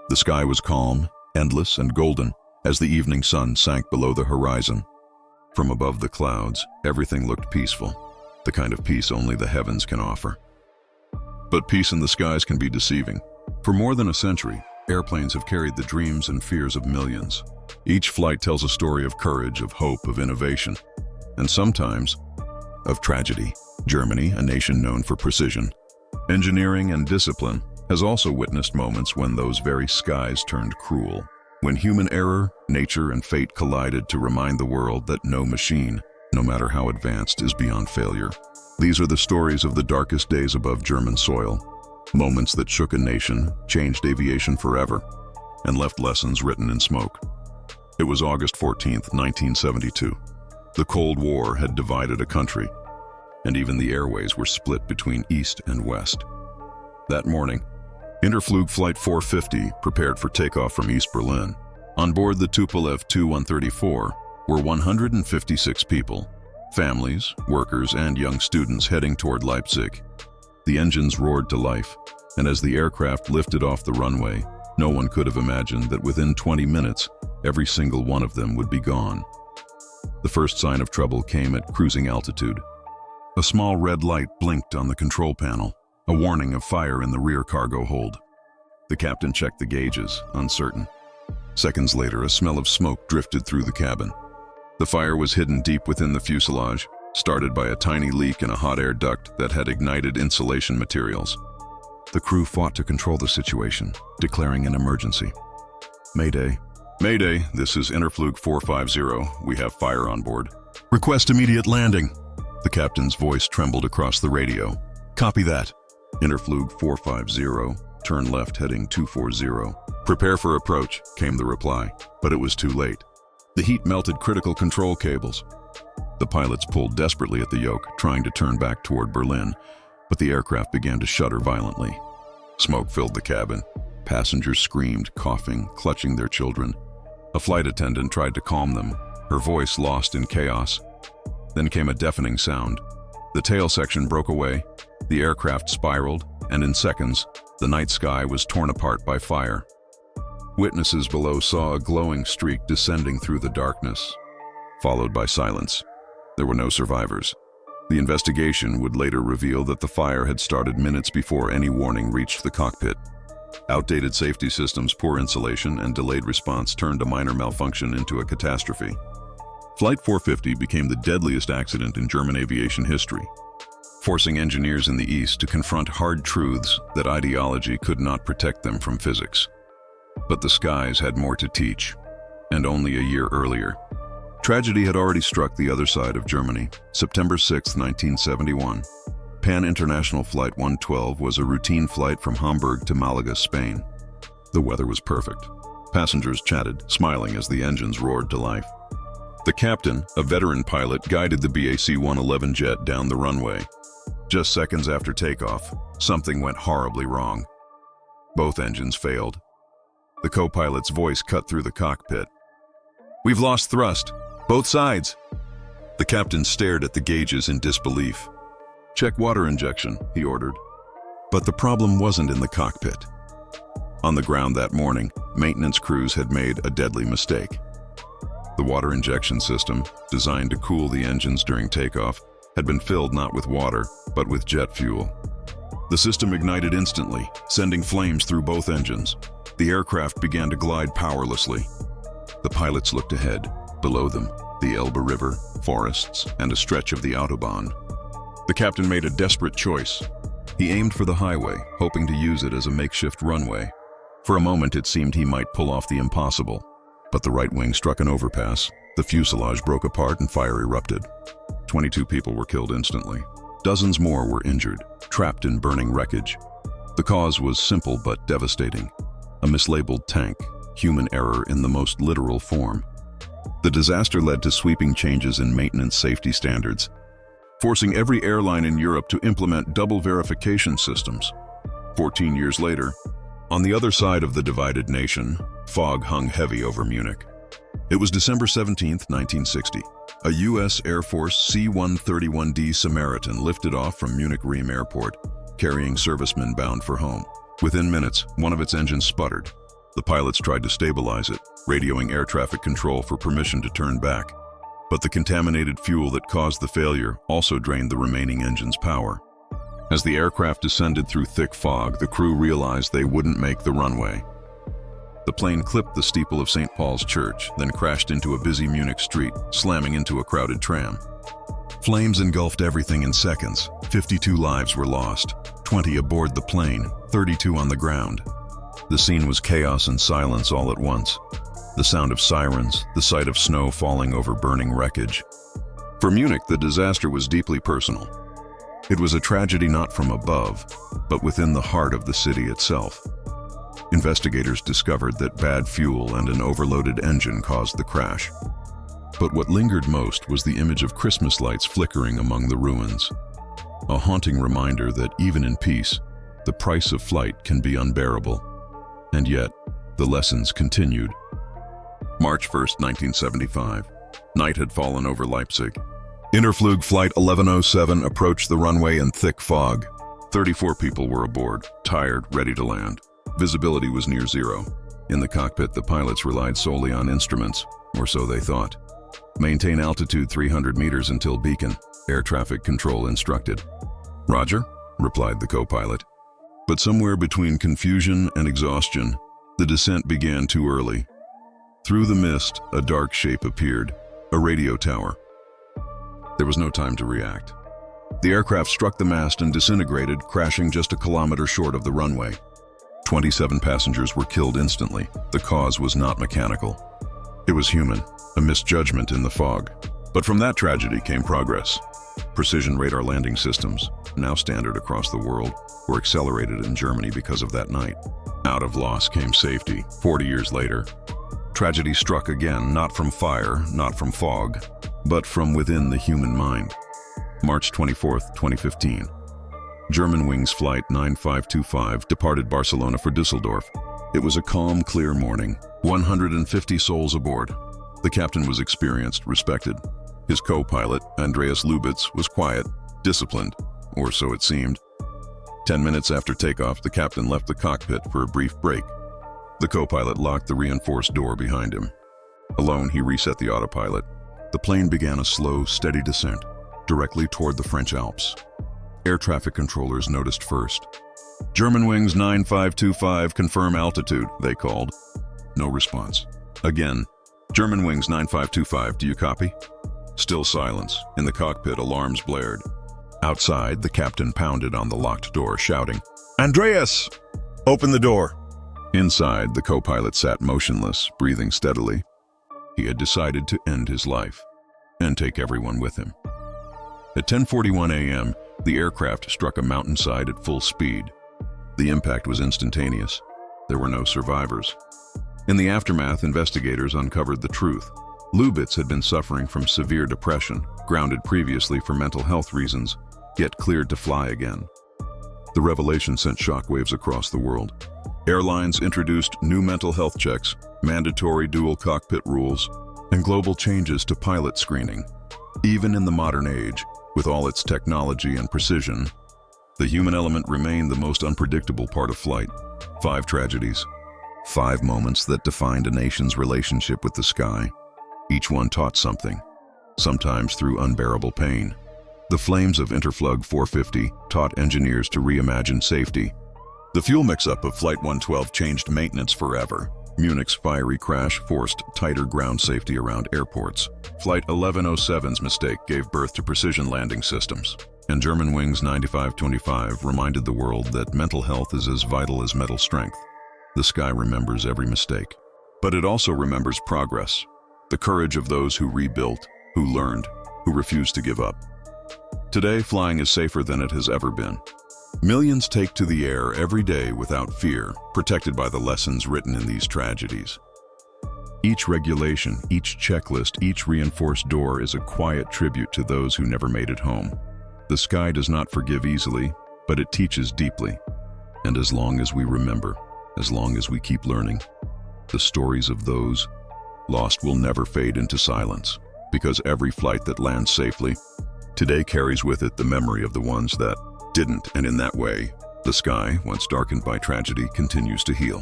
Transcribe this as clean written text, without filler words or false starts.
The sky was calm, endless, and golden as the evening sun sank below the horizon. From above the clouds, everything looked peaceful, the kind of peace only the heavens can offer. But peace in the skies can be deceiving. For more than a century, airplanes have carried the dreams and fears of millions. Each flight tells a story of courage, of hope, of innovation, and sometimes of tragedy. Germany, a nation known for precision, engineering, and discipline, has also witnessed moments when those very skies turned cruel. When human error, nature, and fate collided to remind the world that no machine, no matter how advanced, is beyond failure. These are the stories of the darkest days above German soil. Moments that shook a nation, changed aviation forever, and left lessons written in smoke. It was August 14th, 1972. The Cold War had divided a country, and even the airways were split between East and West. That morning, Interflug Flight 450 prepared for takeoff from East Berlin. On board the Tupolev Tu-134 were 156 people, families, workers, and young students heading toward Leipzig. The engines roared to life, and as the aircraft lifted off the runway, no one could have imagined that within 20 minutes, every single one of them would be gone. The first sign of trouble came at cruising altitude. A small red light blinked on the control panel, a warning of fire in the rear cargo hold. The captain checked the gauges, uncertain. Seconds later, a smell of smoke drifted through the cabin. The fire was hidden deep within the fuselage, started by a tiny leak in a hot air duct that had ignited insulation materials. The crew fought to control the situation, declaring an emergency. Mayday. Mayday, this is Interflug 450. We have fire on board. Request immediate landing. The captain's voice trembled across the radio. Copy that. Interflug 450, turn left heading 240. Prepare for approach, came the reply, but it was too late. The heat melted critical control cables. The pilots pulled desperately at the yoke, trying to turn back toward Berlin, but the aircraft began to shudder violently. Smoke filled the cabin. Passengers screamed, coughing, clutching their children. A flight attendant tried to calm them, her voice lost in chaos. Then came a deafening sound. The tail section broke away, the aircraft spiraled, and in seconds, the night sky was torn apart by fire. Witnesses below saw a glowing streak descending through the darkness, followed by silence. There were no survivors. The investigation would later reveal that the fire had started minutes before any warning reached the cockpit. Outdated safety systems, poor insulation, and delayed response turned a minor malfunction into a catastrophe. Flight 450 became the deadliest accident in German aviation history, forcing engineers in the East to confront hard truths that ideology could not protect them from physics. But the skies had more to teach, and only a year earlier. Tragedy had already struck the other side of Germany. September 6, 1971. Paninternational Flight 112 was a routine flight from Hamburg to Malaga, Spain. The weather was perfect. Passengers chatted, smiling as the engines roared to life. The captain, a veteran pilot, guided the BAC-111 jet down the runway. Just seconds after takeoff, something went horribly wrong. Both engines failed. The co-pilot's voice cut through the cockpit. "We've lost thrust. Both sides." The captain stared at the gauges in disbelief. "Check water injection," he ordered. But the problem wasn't in the cockpit. On the ground that morning, maintenance crews had made a deadly mistake. The water injection system, designed to cool the engines during takeoff, had been filled not with water, but with jet fuel. The system ignited instantly, sending flames through both engines. The aircraft began to glide powerlessly. The pilots looked ahead. Below them, the Elbe River, forests, and a stretch of the Autobahn. The captain made a desperate choice. He aimed for the highway, hoping to use it as a makeshift runway. For a moment, it seemed he might pull off the impossible. But the right wing struck an overpass. The fuselage broke apart and fire erupted. 22 people were killed instantly. Dozens more were injured, trapped in burning wreckage. The cause was simple but devastating. A mislabeled tank, human error in the most literal form. The disaster led to sweeping changes in maintenance safety standards, forcing every airline in Europe to implement double verification systems. 14 years later, on the other side of the divided nation, fog hung heavy over Munich. It was December 17, 1960. A U.S. Air Force C-131D Samaritan lifted off from Munich Riem Airport, carrying servicemen bound for home. Within minutes, one of its engines sputtered. The pilots tried to stabilize it, radioing air traffic control for permission to turn back. But the contaminated fuel that caused the failure also drained the remaining engine's power. As the aircraft descended through thick fog, the crew realized they wouldn't make the runway. The plane clipped the steeple of St. Paul's Church, then crashed into a busy Munich street, slamming into a crowded tram. Flames engulfed everything in seconds. 52 lives were lost, 20 aboard the plane, 32 on the ground. The scene was chaos and silence all at once. The sound of sirens, the sight of snow falling over burning wreckage. For Munich, the disaster was deeply personal. It was a tragedy not from above, but within the heart of the city itself. Investigators discovered that bad fuel and an overloaded engine caused the crash. But what lingered most was the image of Christmas lights flickering among the ruins. A haunting reminder that even in peace, the price of flight can be unbearable. And yet, the lessons continued. March 1st, 1975. Night had fallen over Leipzig. Interflug Flight 1107 approached the runway in thick fog. 34 people were aboard, tired, ready to land. Visibility was near zero. In the cockpit, the pilots relied solely on instruments, or so they thought. Maintain altitude 300 meters until beacon, air traffic control instructed. Roger, replied the co-pilot. But somewhere between confusion and exhaustion, the descent began too early. Through the mist, a dark shape appeared, a radio tower. There was no time to react. The aircraft struck the mast and disintegrated, crashing just a kilometer short of the runway. 27 passengers were killed instantly. The cause was not mechanical. It was human, a misjudgment in the fog. But from that tragedy came progress. Precision radar landing systems, now standard across the world, were accelerated in Germany because of that night. Out of loss came safety. 40 years later, tragedy struck again, not from fire, not from fog, but from within the human mind. March 24th, 2015. Germanwings Flight 9525 departed Barcelona for Düsseldorf. It was a calm, clear morning. 150 souls aboard. The captain was experienced, respected. His co-pilot, Andreas Lubitz, was quiet, disciplined, or so it seemed. 10 minutes after takeoff, the captain left the cockpit for a brief break. The co-pilot locked the reinforced door behind him. Alone, he reset the autopilot. The plane began a slow, steady descent, directly toward the French Alps. Air traffic controllers noticed first. Germanwings 9525, confirm altitude, they called. No response. Again, Germanwings 9525, do you copy? Still silence. In the cockpit, alarms blared. Outside, the captain pounded on the locked door, shouting, "Andreas! Open the door!" Inside, the co-pilot sat motionless, breathing steadily. He had decided to end his life and take everyone with him. At 10:41 a.m., the aircraft struck a mountainside at full speed. The impact was instantaneous. There were no survivors. In the aftermath, investigators uncovered the truth. Lubitz had been suffering from severe depression, grounded previously for mental health reasons, yet cleared to fly again. The revelation sent shockwaves across the world. Airlines introduced new mental health checks, mandatory dual cockpit rules, and global changes to pilot screening. Even in the modern age, with all its technology and precision, the human element remained the most unpredictable part of flight. 5 tragedies, 5 moments that defined a nation's relationship with the sky. Each one taught something, sometimes through unbearable pain. The flames of Interflug 450 taught engineers to reimagine safety. The fuel mix-up of Flight 112 changed maintenance forever. Munich's fiery crash forced tighter ground safety around airports. Flight 1107's mistake gave birth to precision landing systems. And Germanwings 9525 reminded the world that mental health is as vital as mental strength. The sky remembers every mistake. But it also remembers progress. The courage of those who rebuilt, who learned, who refused to give up. Today, flying is safer than it has ever been. Millions take to the air every day without fear, protected by the lessons written in these tragedies. Each regulation, each checklist, each reinforced door is a quiet tribute to those who never made it home. The sky does not forgive easily, but it teaches deeply. And as long as we remember, as long as we keep learning, the stories of those lost will never fade into silence, because every flight that lands safely today carries with it the memory of the ones that didn't, and in that way, the sky, once darkened by tragedy, continues to heal.